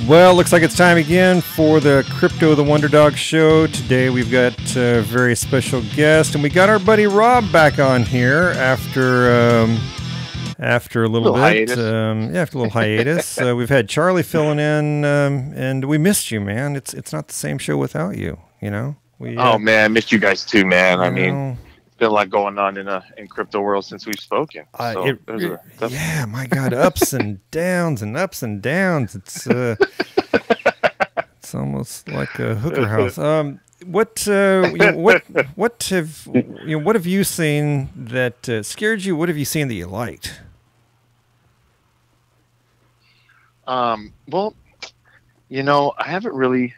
Well, looks like it's time again for the Crypto the WonderDog Show. Today we've got a very special guest, and we got our buddy Rob back on here after a little bit. After a little hiatus. We've had Charlie filling in, and we missed you, man. It's not the same show without you, you know? Oh, man, I missed you guys too, man. I mean, been a lot going on in crypto world since we've spoken. So yeah, my God, ups and downs and ups and downs. It's it's almost like a hooker house. What have you seen that scared you? What have you seen that you liked? Well, I haven't really,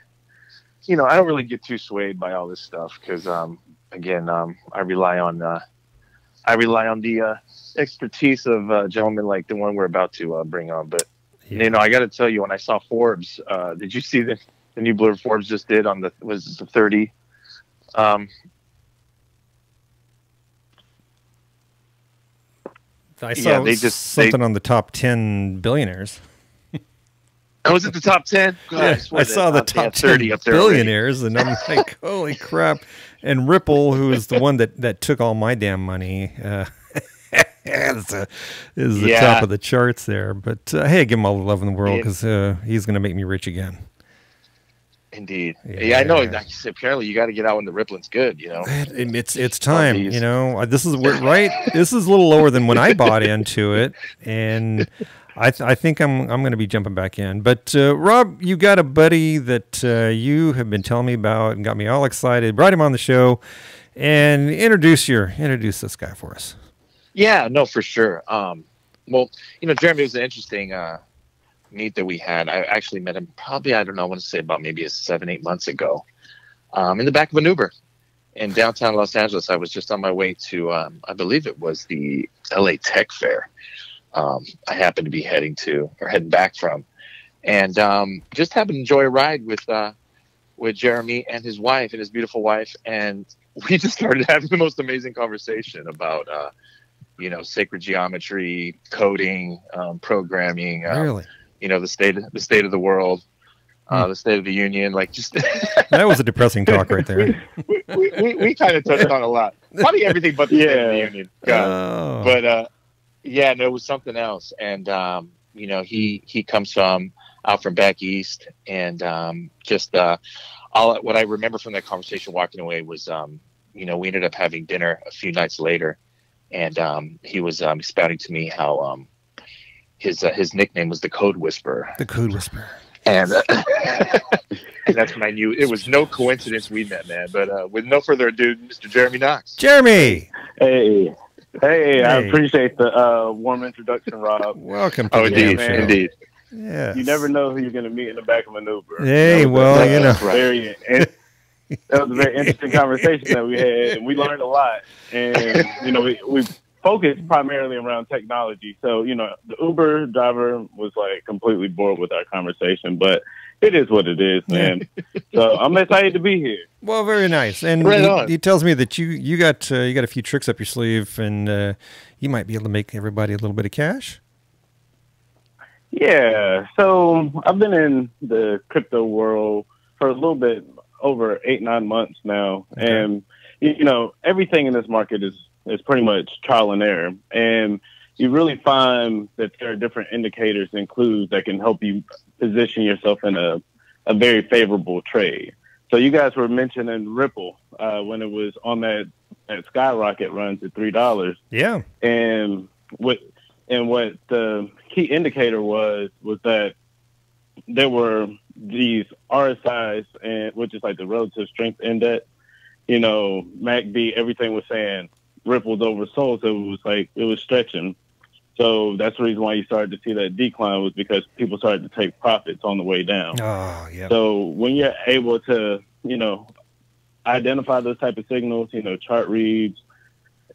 I don't really get too swayed by all this stuff because again, I rely on the expertise of gentlemen like the one we're about to bring on. But I got to tell you, when I saw Forbes, did you see the new blurb Forbes just did on the 30? I saw something on the top 10 billionaires. Oh, was it the top 10? God, I saw the top 30 up there billionaires, and I'm like, holy crap. And Ripple, who is the one that took all my damn money, is the top of the charts there. But hey, give him all the love in the world because he's going to make me rich again. Indeed. Yeah, I know. Apparently, you got to get out when the Rippling's good, It's time, This is right. This is a little lower than when I bought into it, and I think I'm going to be jumping back in. But Rob, you got a buddy that you have been telling me about and got me all excited. Brought him on the show, and introduce this guy for us. Yeah, no, for sure. Well, Jeremy, was an interesting meet that we had. I actually met him probably, I want to say about maybe 7-8 months ago, in the back of an Uber in downtown Los Angeles. I was just on my way to, I believe it was the LA Tech Fair. I happened to be heading back from, and just happened to enjoy a ride with Jeremy and his wife and his beautiful wife, and we just started having the most amazing conversation about sacred geometry, coding, programming, really, the state of the world, the state of the union, like just that was a depressing talk right there. we kind of touched on a lot, probably everything but the state of the union. But yeah, no, it was something else. And, he comes out from back east, and what I remember from that conversation walking away was, we ended up having dinner a few nights later, and he was expounding to me how his nickname was the Code Whisperer. The Code Whisperer. And, and that's when I knew it was no coincidence we met, man. But with no further ado, Mr. Jeremy Knox. Jeremy! Hey, I appreciate the warm introduction, Rob. Welcome to the show. Indeed. Yeah. You never know who you're going to meet in the back of an Uber. Hey, that was a very interesting conversation that we had, and we learned a lot. And, we focused primarily around technology. So, the Uber driver was like completely bored with our conversation, but it is what it is, man. So I'm excited to be here. Well, very nice. And he tells me that you got a few tricks up your sleeve, and you might be able to make everybody a little bit of cash. Yeah. So I've been in the crypto world for a little bit over 8-9 months now, and everything in this market is pretty much trial and error, and you really find that there are different indicators and clues that can help you position yourself in a very favorable trade. So you guys were mentioning Ripple when it was on that skyrocket run to $3. Yeah. And what the key indicator was that there were these RSIs, and which is like the relative strength index. MACD, everything was saying Ripple's oversold, so it was stretching. So that's the reason why you started to see that decline, was because people started to take profits on the way down. Oh, yeah. So when you're able to, identify those type of signals, chart reads,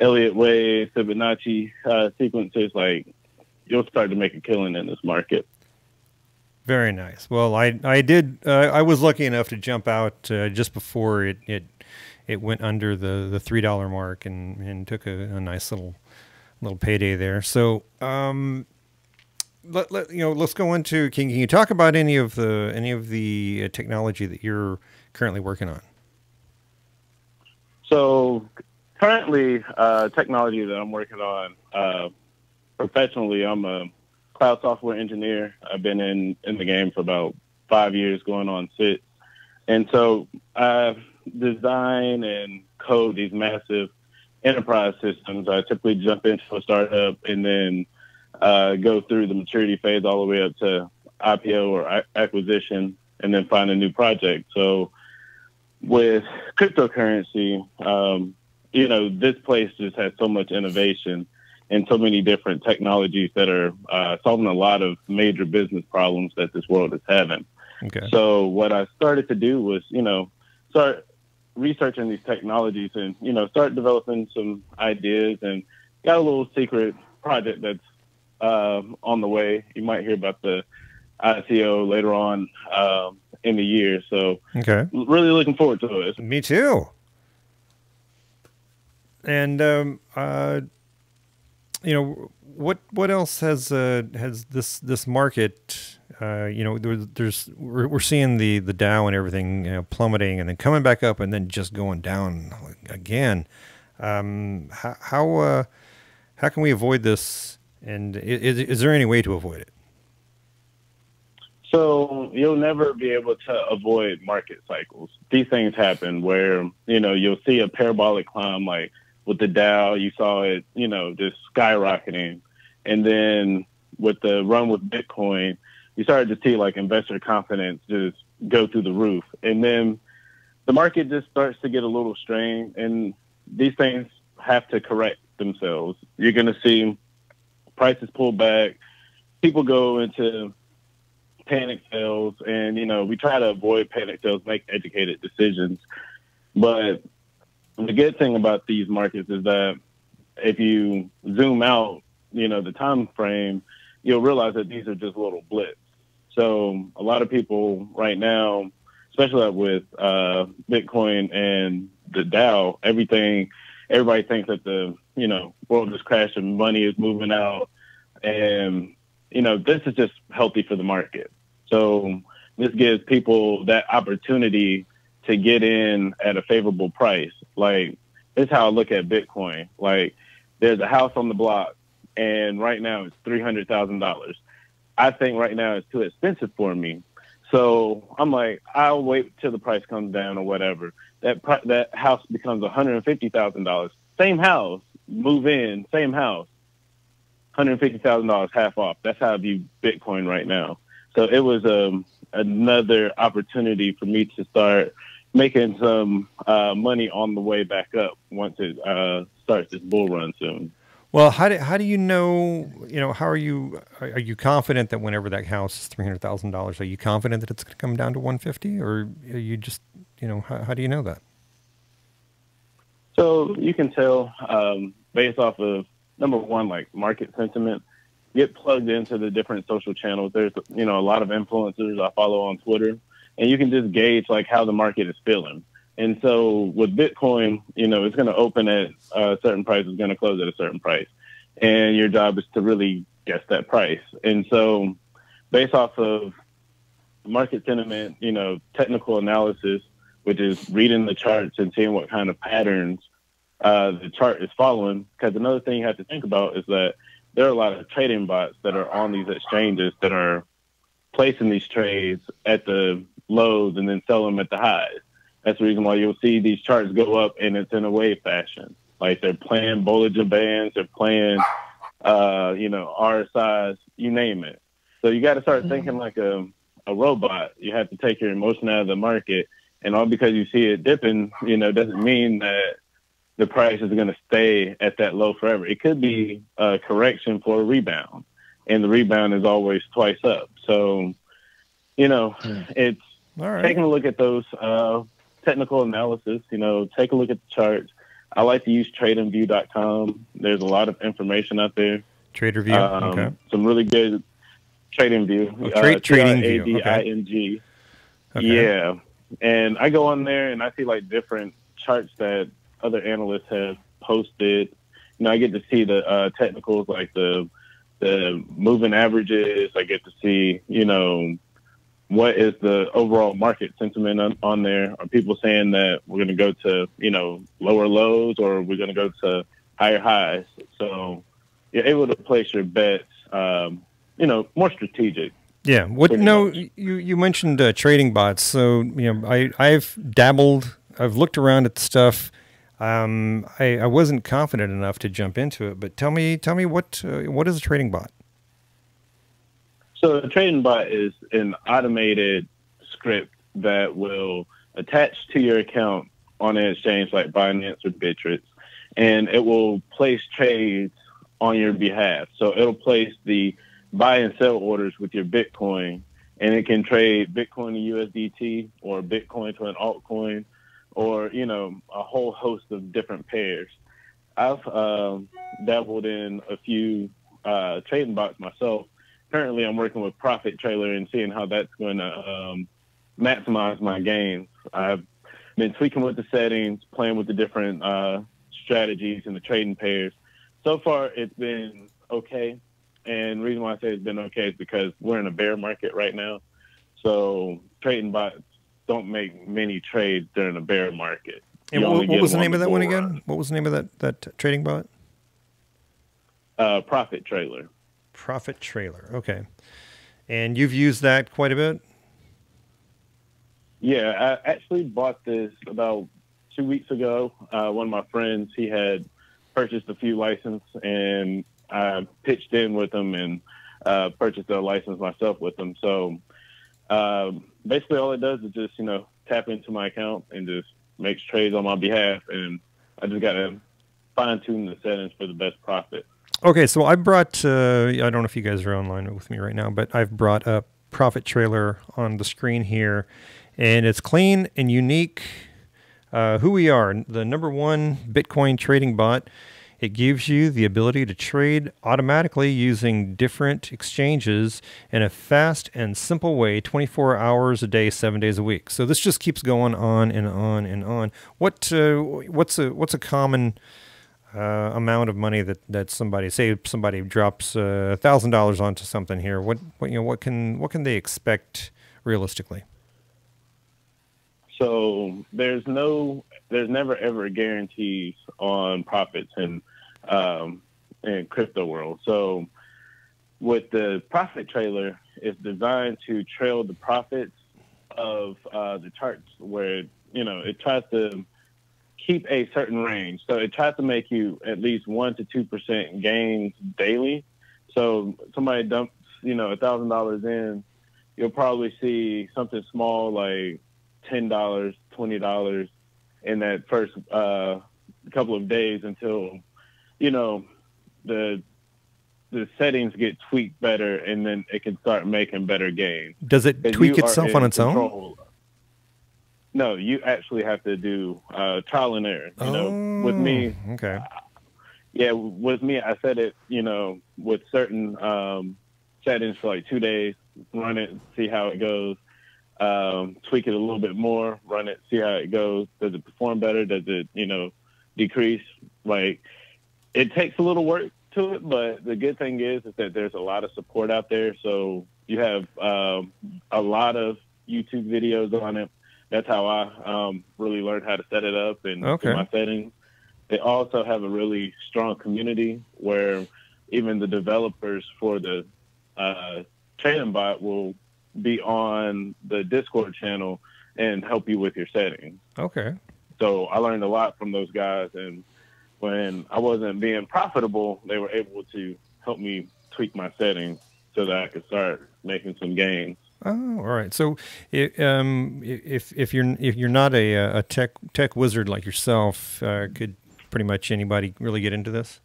Elliott wave, Fibonacci sequences, you'll start to make a killing in this market. Very nice. Well, I was lucky enough to jump out just before it went under the $3 mark and took a nice little payday there. So let's go into. Can you talk about any of the technology that you're currently working on? So currently, technology that I'm working on professionally, I'm a cloud software engineer. I've been in the game for about 5 years, going on 6. And so I design and code these massive enterprise systems. I typically jump into a startup and then go through the maturity phase all the way up to IPO or acquisition, and then find a new project. So with cryptocurrency, this place just has so much innovation and so many different technologies that are solving a lot of major business problems that this world is having. Okay. So what I started to do was, start researching these technologies and, start developing some ideas, and got a little secret project that's on the way. You might hear about the ICO later on in the year. So okay, really looking forward to it. Me too. And what else has this market? We're seeing the Dow and everything plummeting and then coming back up and then just going down again. How can we avoid this? And is there any way to avoid it? So you'll never be able to avoid market cycles. These things happen where, you'll see a parabolic climb, like with the Dow, you saw it, just skyrocketing. And then with the run with Bitcoin, you started to see like investor confidence just go through the roof. And then the market just starts to get a little strained, and these things have to correct themselves. You're going to see prices pull back, people go into panic sales, and, we try to avoid panic sales, make educated decisions. But the good thing about these markets is that if you zoom out, the time frame, you'll realize that these are just little blips. So a lot of people right now, especially with Bitcoin and the Dow, everybody thinks that the, world is crashing, money is moving out. And, this is just healthy for the market. So this gives people that opportunity to get in at a favorable price. Like, this is how I look at Bitcoin. Like, there's a house on the block, and right now it's $300,000. I think right now it's too expensive for me. So I'm like, I'll wait till the price comes down or whatever. That house becomes $150,000. Same house, move in, same house, $150,000 half off. That's how I view Bitcoin right now. So it was another opportunity for me to start making some money on the way back up once it starts this bull run soon. Well, how do you know? How are you confident that whenever that house is $300,000, are you confident that it's going to come down to 150, or are you just how do you know that? So you can tell based off of, number one, like market sentiment. Get plugged into the different social channels. There's a lot of influencers I follow on Twitter, and you can just gauge like how the market is feeling. And so with Bitcoin, it's going to open at a certain price, it's going to close at a certain price. And your job is to really guess that price. And so based off of market sentiment, technical analysis, which is reading the charts and seeing what kind of patterns the chart is following. Because another thing you have to think about is that there are a lot of trading bots that are on these exchanges that are placing these trades at the lows and then sell them at the highs. That's the reason why you'll see these charts go up, and it's in a wave fashion. Like they're playing Bollinger Bands, they're playing, RSIs, you name it. So you got to start thinking like a robot. You have to take your emotion out of the market, and all because you see it dipping, doesn't mean that the price is going to stay at that low forever. It could be a correction for a rebound, and the rebound is always twice up. So, it's all right. Taking a look at those technical analysis, take a look at the charts. I like to use TradingView.com. There's a lot of information out there. TraderView, okay. Some really good TradingView. TradingView, TradingView. Okay. Yeah. And I go on there and I see like different charts that other analysts have posted. I get to see the technicals, like the the moving averages. I get to see, you know, what is the overall market sentiment on there? Are people saying that we're going to go to, you know, lower lows, or we're going to go to higher highs? So you're able to place your bets, you know, more strategic. Yeah. You mentioned trading bots. So, you know, I've dabbled, I've looked around at the stuff. I wasn't confident enough to jump into it, but tell me what is a trading bot? So a trading bot is an automated script that will attach to your account on an exchange like Binance or Bittrex, and it will place trades on your behalf. So it'll place the buy and sell orders with your Bitcoin, and it can trade Bitcoin to USDT or Bitcoin to an altcoin, or, you know, a whole host of different pairs. I've dabbled in a few trading bots myself. Currently, I'm working with Profit Trailer and seeing how that's going to maximize my gains. I've been tweaking with the settings, playing with the different strategies and the trading pairs. So far, it's been okay. And the reason why I say it's been okay is because we're in a bear market right now. So trading bots don't make many trades during a bear market. And what was the name of that one again? What was the name of that trading bot? Profit Trailer. Profit Trailer. Okay. And you've used that quite a bit? Yeah, I actually bought this about 2 weeks ago. One of my friends, he had purchased a few licenses, and I pitched in with him and purchased a license myself with him. So basically all it does is just, you know, tap into my account and just makes trades on my behalf. And I just got to fine tune the settings for the best profit. Okay, so I brought, I don't know if you guys are online with me right now, but I've brought up Profit Trailer on the screen here, and it's clean and unique. Who we are, the #1 Bitcoin trading bot. It gives you the ability to trade automatically using different exchanges in a fast and simple way, 24 hours a day, 7 days a week. So this just keeps going on and on and on. What's a common amount of money that somebody drops $1,000 onto something here? What can they expect realistically? So there's never ever guarantees on profits in crypto world. So with the Profit Trailer, it's designed to trail the profits of the charts, where, you know, it tries to keep a certain range. So it tries to make you at least 1% to 2% gains daily. So somebody dumps, you know, $1,000 in, you'll probably see something small like $10, $20 in that first couple of days until, you know, the settings get tweaked better, and then it can start making better gains. Does it tweak itself on its own? No, you actually have to do trial and error. You know, with me, okay. Yeah, with me, I set it, you know, with certain settings for like 2 days, run it, see how it goes. Tweak it a little bit more, run it, see how it goes. Does it perform better? Does it, you know, decrease? Like, it takes a little work to it, but the good thing is that there's a lot of support out there. So you have a lot of YouTube videos on it. That's how I really learned how to set it up and do my settings. They also have a really strong community where even the developers for the trading bot will be on the Discord channel and help you with your settings. Okay. So I learned a lot from those guys, and when I wasn't being profitable, they were able to help me tweak my settings so that I could start making some gains. Oh, all right. So, if you're not a tech wizard like yourself, could pretty much anybody really get into this?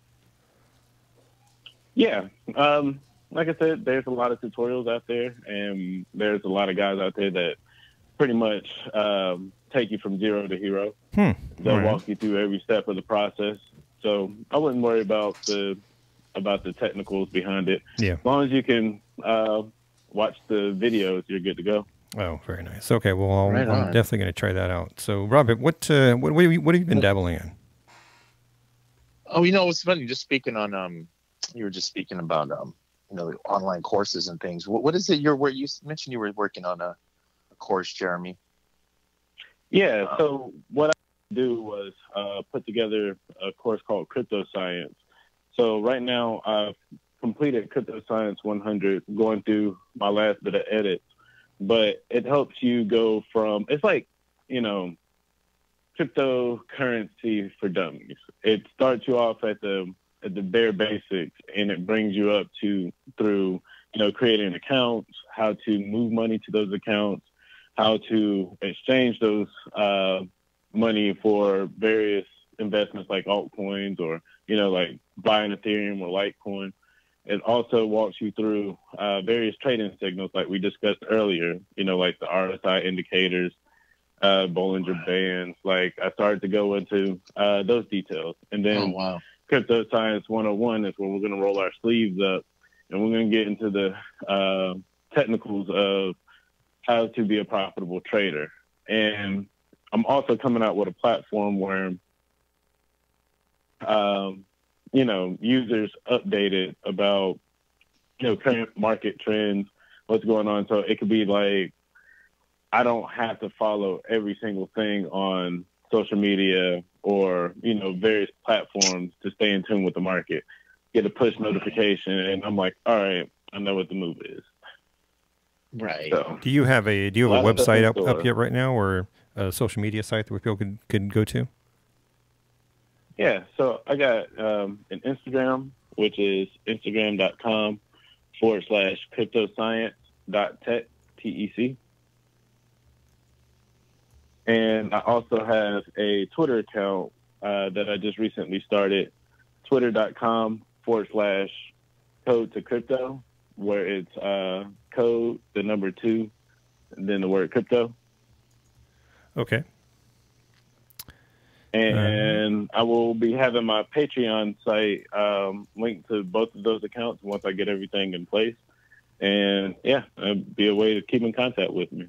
Yeah. Like I said, there's a lot of tutorials out there, and there's a lot of guys out there that pretty much take you from zero to hero. They'll walk you through every step of the process. So I wouldn't worry about the technicals behind it. Yeah. As long as you can watch the videos, you're good to go. Oh, very nice. Okay, well, I'm definitely going to try that out. So, Robert, what have you been dabbling in? Oh, you know, it's funny. Just speaking on, you were just speaking about online courses and things. What is it where you mentioned you were working on a course, Jeremy? Yeah. So what I do was put together a course called Crypto Science. So right now I've completed Crypto Science 100, going through my last bit of edits, but it helps you go from, it's like, cryptocurrency for dummies. It starts you off at the bare basics, and it brings you up through creating accounts, how to move money to those accounts, how to exchange those money for various investments like altcoins or like buying Ethereum or Litecoin. It also walks you through various trading signals like we discussed earlier, like the RSI indicators, Bollinger Bands. Like I started to go into those details. And then Crypto Science 101 is where we're going to roll our sleeves up and we're going to get into the technicals of how to be a profitable trader. And I'm also coming out with a platform where, users updated about, current market trends, what's going on. So it could be like, I don't have to follow every single thing on social media or, various platforms to stay in tune with the market. Get a push notification and I'm like, all right, I know what the move is. Right. So, Do you have a website up yet right now, or a social media site that people could go to? Yeah, so I got an Instagram, which is instagram.com/cryptoscience.tech, TEC. And I also have a Twitter account that I just recently started, twitter.com/code to crypto, where it's code, the number 2, and then the word crypto. Okay. And I will be having my Patreon site linked to both of those accounts once I get everything in place. And yeah, it'd be a way to keep in contact with me.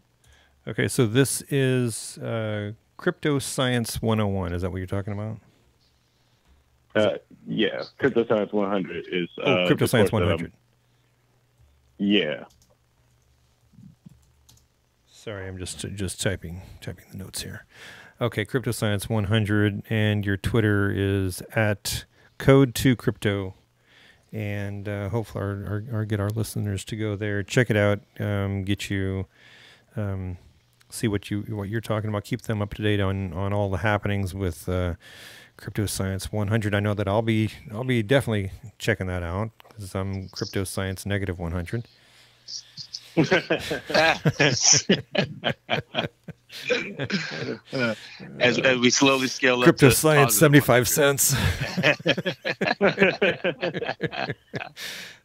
Okay, so this is Crypto Science 101. Is that what you're talking about? Yeah, Crypto Science 100 is Crypto Science 100. Yeah. Sorry, I'm just typing the notes here. Okay, Crypto Science 100, and your Twitter is at Code2Crypto, and hopefully get our listeners to go there, check it out, get you, see what you're talking about, keep them up to date on all the happenings with Crypto Science 100. I know that I'll be definitely checking that out because I'm Crypto Science negative 100. As we slowly scale Crypto up to Science 75 cents.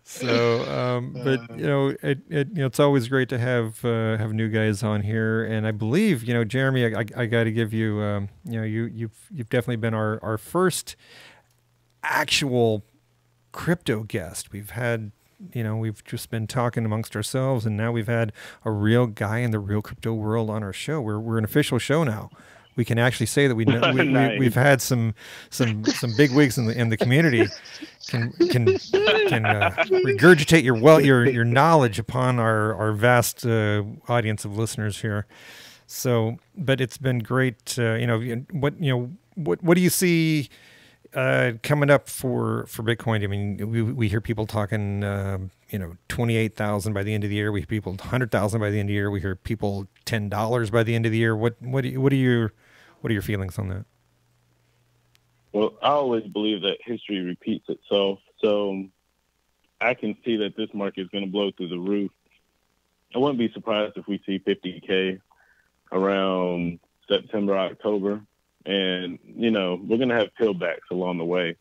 So, but it's always great to have new guys on here, and I believe Jeremy, I got to give you you've definitely been our first actual crypto guest. We've had. We've just been talking amongst ourselves, and now we've had a real guy in the real crypto world on our show. We're an official show now. We can actually say that Nice. we've had some big wigs in the community can regurgitate your knowledge upon our vast audience of listeners here. So, but it's been great. What do you see coming up for Bitcoin? I mean, we hear people talking, 28,000 by the end of the year. We hear people 100,000 by the end of the year. We hear people $10 by the end of the year. What are your feelings on that? Well, I always believe that history repeats itself. So I can see that this market is going to blow through the roof. I wouldn't be surprised if we see 50K around September, October. And, we're going to have pillbacks along the way.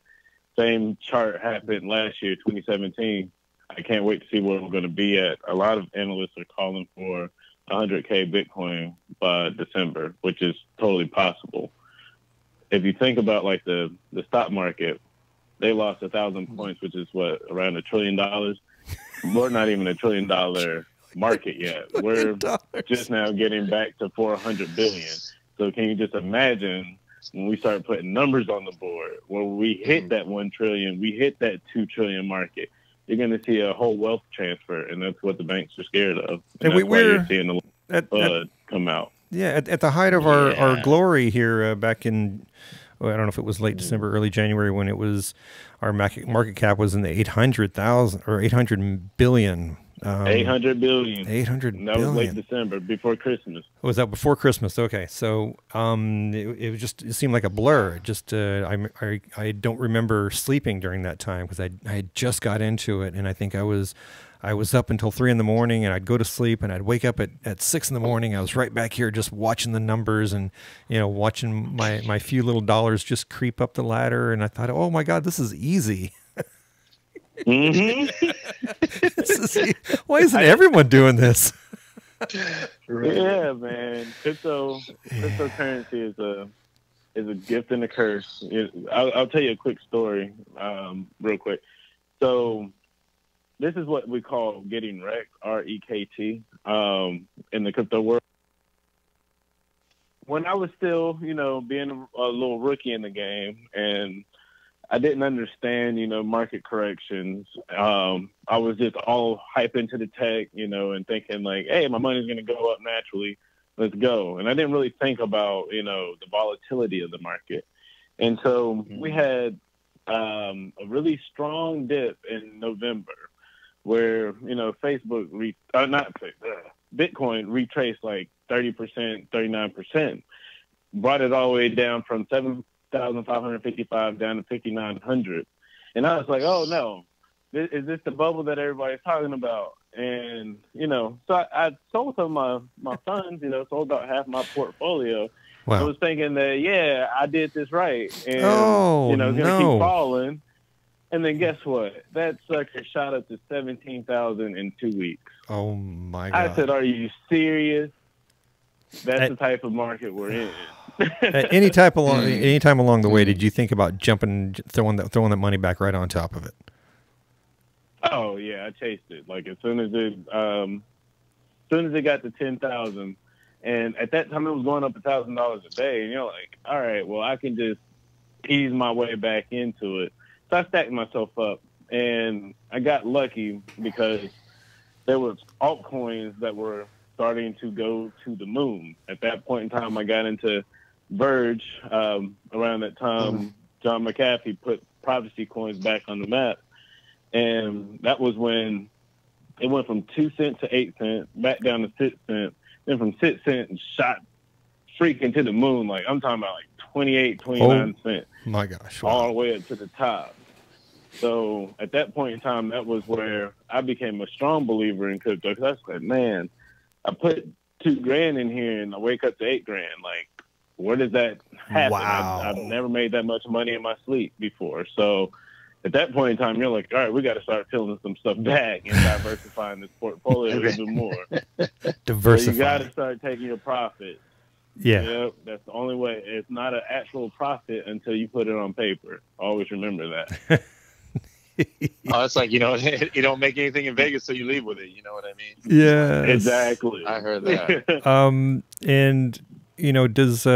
Same chart happened last year, 2017. I can't wait to see where we're going to be at. A lot of analysts are calling for 100K Bitcoin by December, which is totally possible. If you think about like the stock market, they lost 1,000 points, which is around $1 trillion. We're not even $1 trillion market yet. We're just now getting back to 400 billion. So can you just imagine when we start putting numbers on the board, when we hit that 1 trillion, we hit that 2 trillion market, you're going to see a whole wealth transfer, and that's what the banks are scared of. And that's why you're seeing the FUD come out. Yeah, at the height of our glory here back in, I don't know if it was late December, early January, when it was, our market cap was in the 800,000 or 800 billion. 800 billion. 800 billion. That was late December, before Christmas. Was that before Christmas? Okay, so it seemed like a blur. It just I don't remember sleeping during that time because I had just got into it, and I think I was up until 3 in the morning, and I'd go to sleep, and I'd wake up at 6 in the morning. I was right back here just watching the numbers and, watching my few little dollars just creep up the ladder. And I thought, oh my God, this is easy. Mm-hmm. Why isn't everyone doing this? Yeah, man. Cryptocurrency is a gift and a curse. I'll tell you a quick story, real quick. So this is what we call getting wrecked, REKT, in the crypto world. When I was still, being a little rookie in the game, and I didn't understand, market corrections. I was just all hype into the tech, and thinking like, hey, my money's going to go up naturally. Let's go. And I didn't really think about, the volatility of the market. And so we had a really strong dip in November where, Bitcoin retraced like 30%, 39%, brought it all the way down from 7,555 down to 5,900. And I was like, oh no, is this the bubble that everybody's talking about? And, so I sold some of my funds, sold about half my portfolio. Wow. I was thinking that, yeah, I did this right. And, it's going to keep falling. And then guess what? That sucker shot up to 17,000 in 2 weeks. Oh my God. I said, are you serious? That's the type of market we're in. Any time along the way, did you think about throwing that money back right on top of it? Oh yeah, I chased it. Like as soon as it got to 10,000, and at that time it was going up $1,000 a day, and you're like, all right, well I can just ease my way back into it. So I stacked myself up, and I got lucky because there was altcoins that were starting to go to the moon. At that point in time, I got into Verge. Around that time, John McAfee put privacy coins back on the map. And that was when it went from 2 cents to 8 cents, back down to 6 cents. Then from 6 cents, shot freaking to the moon. Like, I'm talking about like 28, 29 cents. My gosh. Wow. All the way up to the top. So at that point in time, that was where I became a strong believer in crypto. Because I said, man, I put $2,000 in here and I wake up to $8,000. Like, where does that happen? Wow. I've never made that much money in my sleep before. So at that point in time, you're like, all right, we got to start peeling some stuff back and diversifying this portfolio a little bit more. Diversify. So you got to start taking your profit. Yeah. Yep, that's the only way. It's not an actual profit until you put it on paper. Always remember that. It's like, you don't make anything in Vegas, so you leave with it. You know what I mean? Yeah. Exactly. I heard that. And does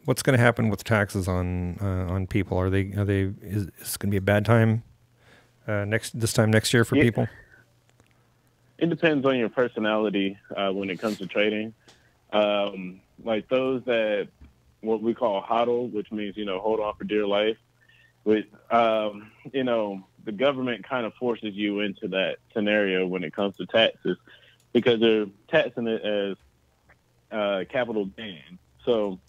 what's going to happen with taxes on people? Is it going to be a bad time this time next year for people? It depends on your personality when it comes to trading. Like those that what we call HODL, which means hold on for dear life. With the government kind of forces you into that scenario when it comes to taxes because they're taxing it as capital gain. So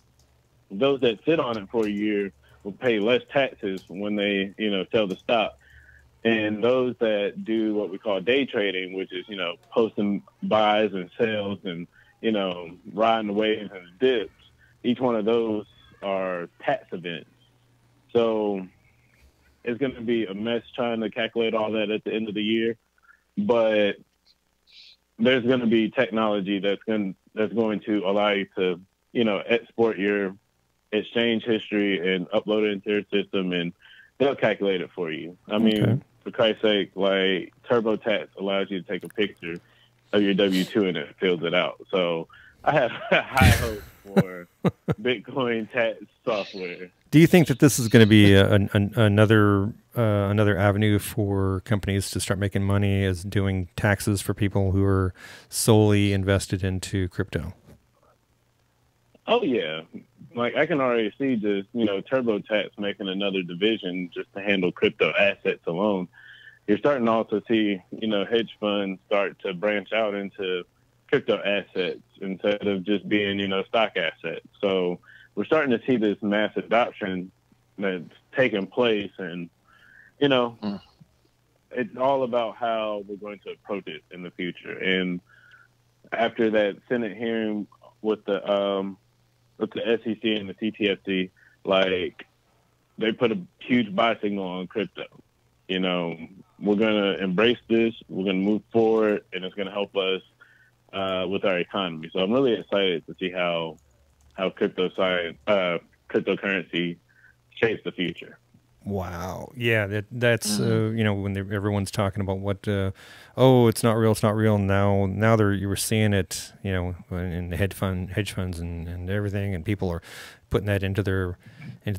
those that sit on it for a year will pay less taxes when they, sell the stock. And those that do what we call day trading, which is, posting buys and sales and, riding the waves and the dips, each one of those are tax events. So it's going to be a mess trying to calculate all that at the end of the year. But there's going to be technology that's going to allow you to, export your exchange history and upload it into their system, and they'll calculate it for you. I mean, for Christ's sake, like TurboTax allows you to take a picture of your W-2 and it fills it out. So I have high hopes for Bitcoin tax software. Do you think that this is going to be another avenue for companies to start making money, as doing taxes for people who are solely invested into crypto? Oh yeah, like I can already see just TurboTax making another division just to handle crypto assets alone. You're starting to also see hedge funds start to branch out into crypto assets instead of just being stock assets. So we're starting to see this mass adoption that's taking place, and it's all about how we're going to approach it in the future. And after that Senate hearing with the SEC and the CTFC, like, they put a huge buy signal on crypto. We're going to embrace this, we're going to move forward, and it's going to help us with our economy. So I'm really excited to see how cryptocurrency shapes the future. Wow. Yeah, that's when everyone's talking about what it's not real. Now you were seeing it, in the hedge funds and everything, and people are putting that into their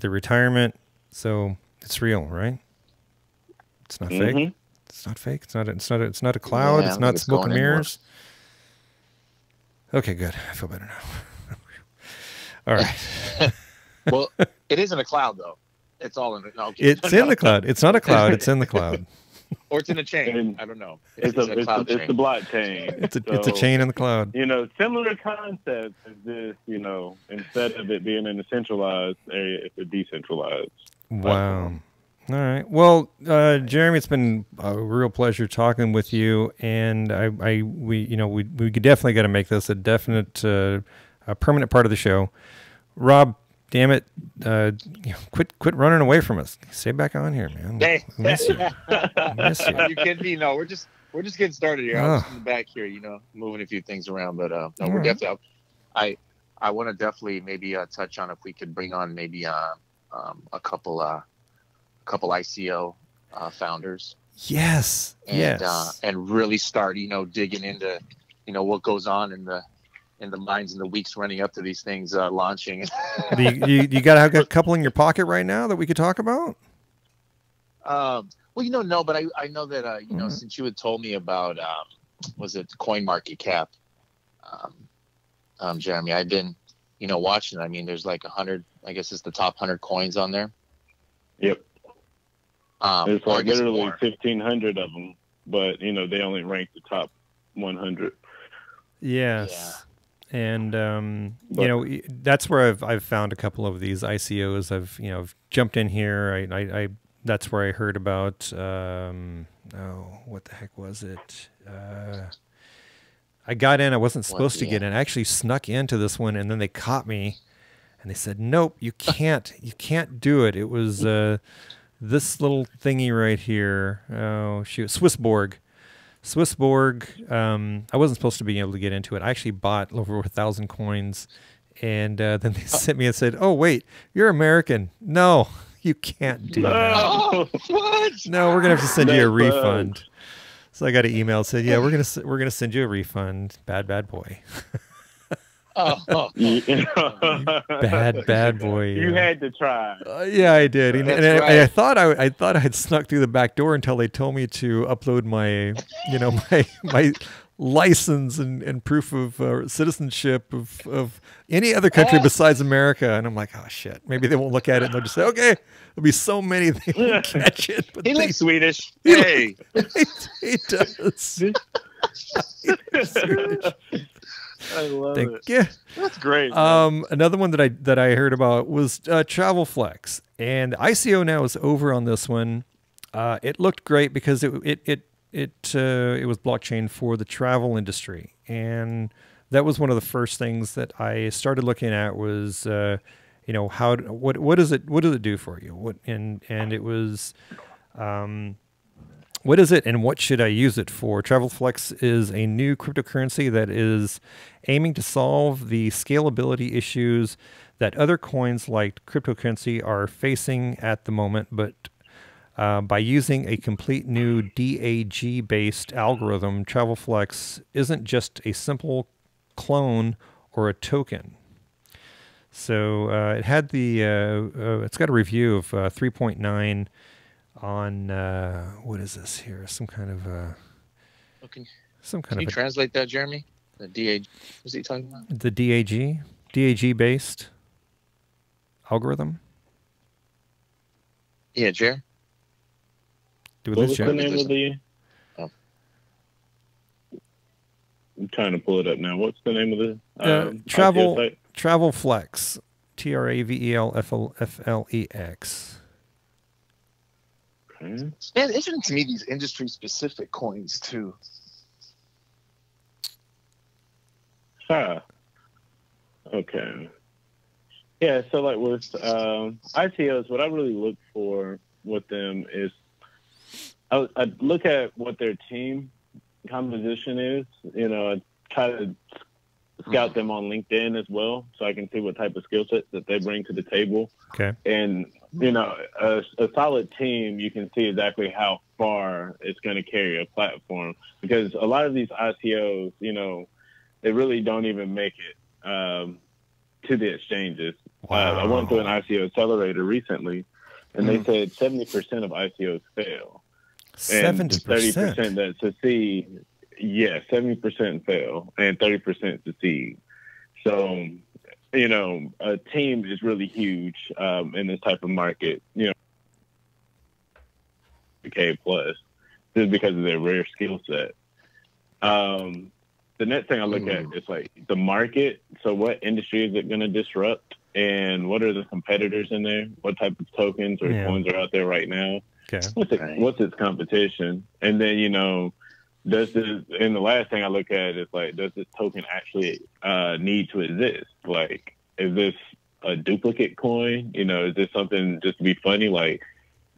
retirement. So it's real, right? It's not fake. It's not fake. It's not a cloud. Yeah, it's not smoke and mirrors. Anymore. Okay, good. I feel better now. All right. Well, it isn't a cloud though. It's all in the cloud. It's in the cloud. It's not a cloud. It's in the cloud. Or it's in a chain. I don't know. It's the blockchain. It's a chain in the cloud. Similar concepts is this, instead of it being in a centralized area, it's a decentralized. Wow. All right. Well, Jeremy, it's been a real pleasure talking with you, and we could definitely got to make this a definite, a permanent part of the show. Rob, damn it, quit running away from us. Stay back on here, man. Hey. We miss you. Are you kidding me? No, we're just getting started here. I was in the back here, moving a few things around, but no, we're definitely. I want to definitely maybe touch on if we could bring on maybe a couple ICO founders. Yes. And really start digging into what goes on in the minds in the weeks running up to these things launching. you got to have a couple in your pocket right now that we could talk about? Well, no, but I know that since you had told me about was it CoinMarketCap, Jeremy, I've been watching. I mean, there's like 100. I guess it's the top 100 coins on there. Yep. There's like literally 1,500 of them, but they only rank the top 100. Yes. Yeah. And that's where I've found a couple of these ICOs. I've jumped in here. I that's where I heard about what the heck was it? I got in. I wasn't supposed to get in. I actually snuck into this one, and then they caught me, and they said, "Nope, you can't. You can't do it." It was this little thingy right here. Oh shoot, Swissborg. I wasn't supposed to be able to get into it. I actually bought over 1,000 coins, and then they sent me and said, "Oh wait, you're American. No, you can't do that. Oh, what? No, we're gonna have to send you a refund." So I got an email that said, "Yeah, we're gonna send you a refund. Bad boy." Bad boy. You had to try. Yeah, I did, and right. I thought I had snuck through the back door until they told me to upload my my license and proof of citizenship of any other country besides America, and I'm like, oh shit, maybe they won't look at it and they'll just say, okay, there'll be so many they won't catch it. But he looks Swedish. He does. I love it. Yeah, that's great. Another one that I heard about was TravelFlex, and ICO now is over on this one. It looked great because it was blockchain for the travel industry, and that was one of the first things that I started looking at was what does it do for you? And it was what is it and what should I use it for? TravelFlex is a new cryptocurrency that is aiming to solve the scalability issues that other coins like cryptocurrency are facing at the moment, but by using a complete new DAG-based algorithm, TravelFlex isn't just a simple clone or a token. So it had the it's got a review of 3.9 on what is this here? Some kind of Okay. some kind Can you of translate that, Jeremy? The DAG. What's he talking about? the DAG based algorithm. Yeah, Jer. What was the name of the? Oh. I'm trying to pull it up now. What's the name of the Travel Flex? TravelFlex. Okay. Man, interesting to me these industry specific coins too. Huh. Okay. Yeah, so like with ICOs, what I really look for with them is I look at what their team composition is. You know, I try to scout them on LinkedIn as well, so I can see what type of skill sets that they bring to the table. Okay. And, you know, a solid team, you can see exactly how far it's going to carry a platform. Because a lot of these ICOs, you know, they really don't even make it to the exchanges. Wow. I went through an ICO accelerator recently, and they said 70% of ICOs fail. 70%? And 30% that succeed, yeah, 70% fail and 30% succeed. So, you know, a team is really huge in this type of market, you know, K plus, just because of their rare skill set. The next thing I look at is like the market. So what industry is it going to disrupt? And what are the competitors in there? What type of tokens or coins are out there right now? Okay. What's its competition? And then, you know, and the last thing I look at is like, does this token actually need to exist? Like, is this a duplicate coin? You know, is this something just to be funny? Like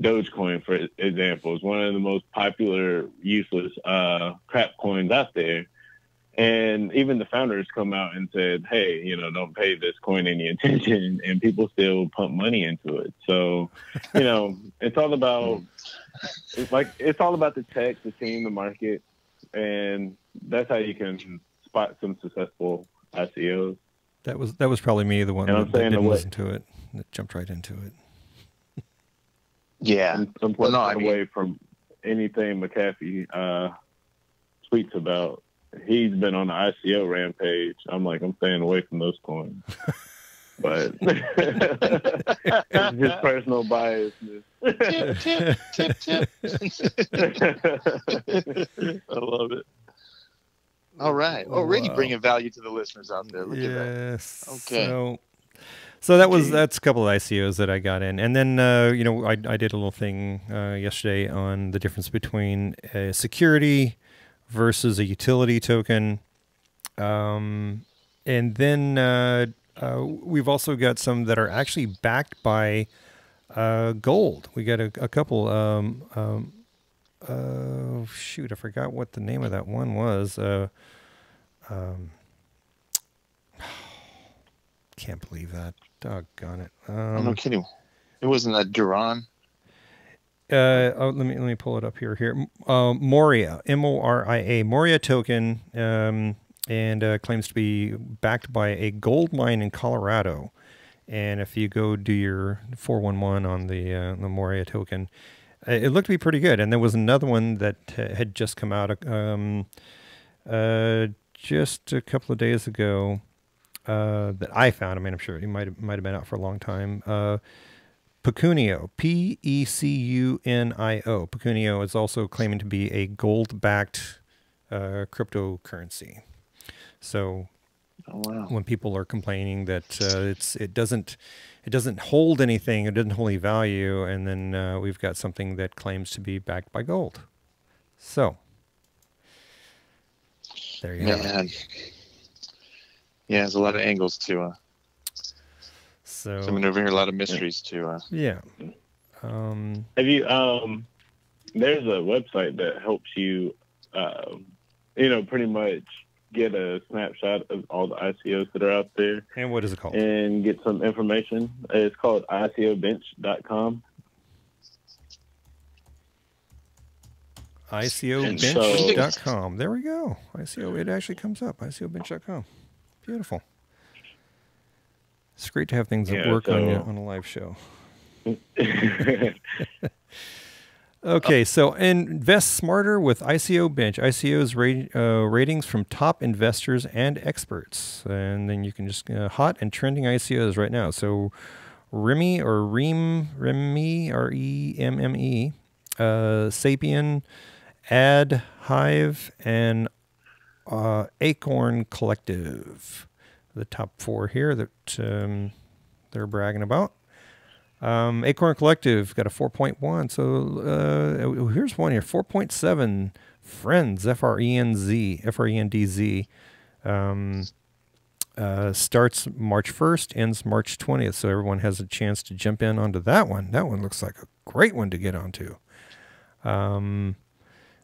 Dogecoin, for example, is one of the most popular, useless crap coins out there. And even the founders come out and said, hey, you know, don't pay this coin any attention, and people still pump money into it. So, you know, it's all about the tech, the team, the market, and that's how you can spot some successful ICOs. That was probably me, the one that didn't listen to it, that jumped right into it. Yeah. I'm away from anything McAfee tweets about. He's been on the ICO rampage. I'm staying away from those coins. But it's just personal bias. Tip. I love it. All right. Already bringing value to the listeners out there. Look at that. Okay. So that's a couple of ICOs that I got in. And then, you know, I did a little thing yesterday on the difference between a security versus a utility token. And then we've also got some that are actually backed by gold. We got a couple. Shoot, I forgot what the name of that one was. Can't believe that. Doggone it. I'm no kidding. It wasn't a Duran. Let me pull it up here. Moria, Moria, Moria token, and claims to be backed by a gold mine in Colorado. And if you go do your 411 on the Moria token, it looked to be pretty good. And there was another one that had just come out just a couple of days ago that I found. I mean, I'm sure it might have been out for a long time. Pecunio, Pecunio. Pecunio is also claiming to be a gold-backed cryptocurrency. So, when people are complaining that it doesn't hold anything, it doesn't hold any value, and then we've got something that claims to be backed by gold. So, there you have it. Yeah, there's a lot of angles to. So coming over here, a lot of mysteries too. Yeah. Have you? There's a website that helps you, you know, pretty much get a snapshot of all the ICOs that are out there. And what is it called? And get some information. It's called ICObench.com. ICObench.com. There we go. It actually comes up. ICObench.com. Beautiful. It's great to have things that Yeah, work on you on a live show. Okay, so invest smarter with ICO Bench. ICO's ratings from top investors and experts. And then you can just hot and trending ICOs right now. So Remy or Remy, R-E-M-M-E, Sapien, Ad, Hive, and Acorn Collective. The top 4 here that they're bragging about. Acorn Collective got a 4.1. So here's one here, 4.7. Friends, F-R-E-N-D-Z. Starts March 1st, ends March 20th. So everyone has a chance to jump in onto that one. That one looks like a great one to get onto.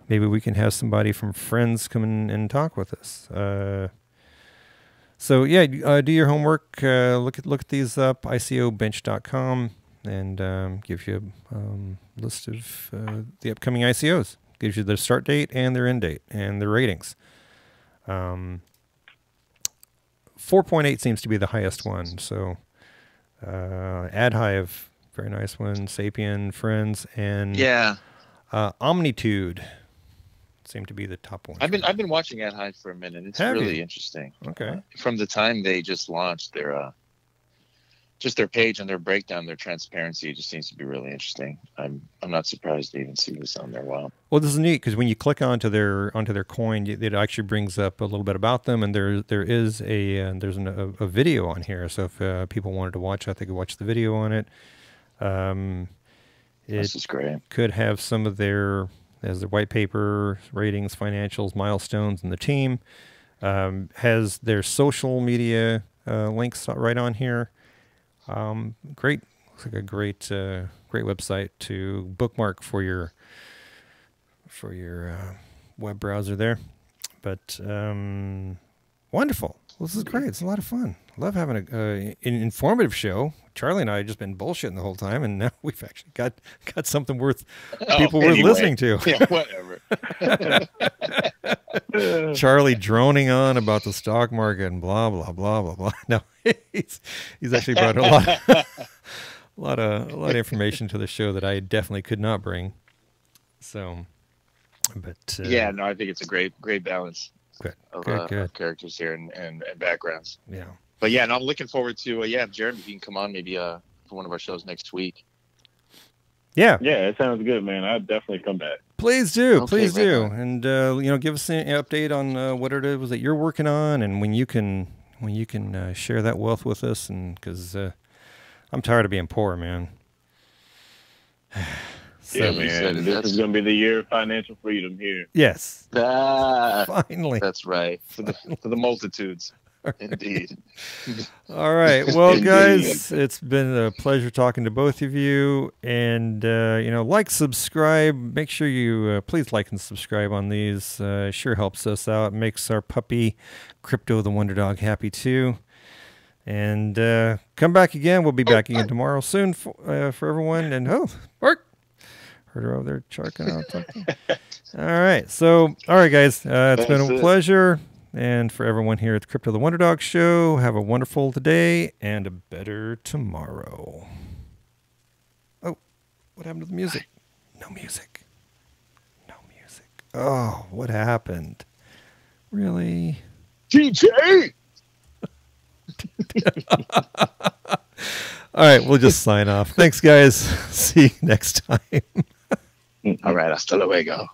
Maybe we can have somebody from Friends come in and talk with us. So yeah, do your homework. Look at these up. ICObench.com. And gives you a list of the upcoming ICOs. Gives you their start date and their end date and their ratings. 4.8 seems to be the highest one. So AdHive, very nice one. Sapien, Friends, and Omnitude seem to be the top one. I've been watching AdHive for a minute. It's really interesting. Okay. From the time they just launched their page and their breakdown, their transparency, it just seems to be really interesting. I'm not surprised to even see this on there. Wow. Well, this is neat because when you click onto their coin, it actually brings up a little bit about them, and there is a video on here. So if people wanted to watch that, they could watch the video on it. This is great. Could have some of their white paper ratings, financials, milestones, and the team. Has their social media links right on here. Great. Looks like a great website to bookmark for your web browser there. But wonderful. Well, this is great. It's a lot of fun. Love having an informative show. Charlie and I have just been bullshitting the whole time, and now we've actually got something worth listening to. Yeah, whatever. Charlie droning on about the stock market and blah blah blah blah blah. No, he's actually brought a lot of information to the show that I definitely could not bring. So, but yeah, no, I think it's a great balance. Good. Of characters here and backgrounds. Yeah. But yeah, and I'm looking forward to Jeremy, you can come on maybe for one of our shows next week. Yeah. Yeah, it sounds good, man. I'd definitely come back. Please do. Okay, Please do. right. And give us an update on what it is that you're working on and when you can share that wealth with us, and because I'm tired of being poor, man. So, yeah, man, this is going to be the year of financial freedom here. Yes. Finally. That's right. For the multitudes. Indeed. All right. Well, guys, it's been a pleasure talking to both of you. And, like, subscribe. Make sure you please like and subscribe on these. Sure helps us out. Makes our puppy, Crypto the Wonder Dog, happy too. And come back again. We'll be back again tomorrow soon for everyone. And, Mark. Heard her over there charking out something. All right. So, all right, guys. It's been a pleasure. And for everyone here at the Crypto the WonderDog Show, have a wonderful today and a better tomorrow. Oh, what happened to the music? No music. No music. Oh, what happened? Really? DJ! All right, we'll just sign off. Thanks, guys. See you next time. All right, hasta luego.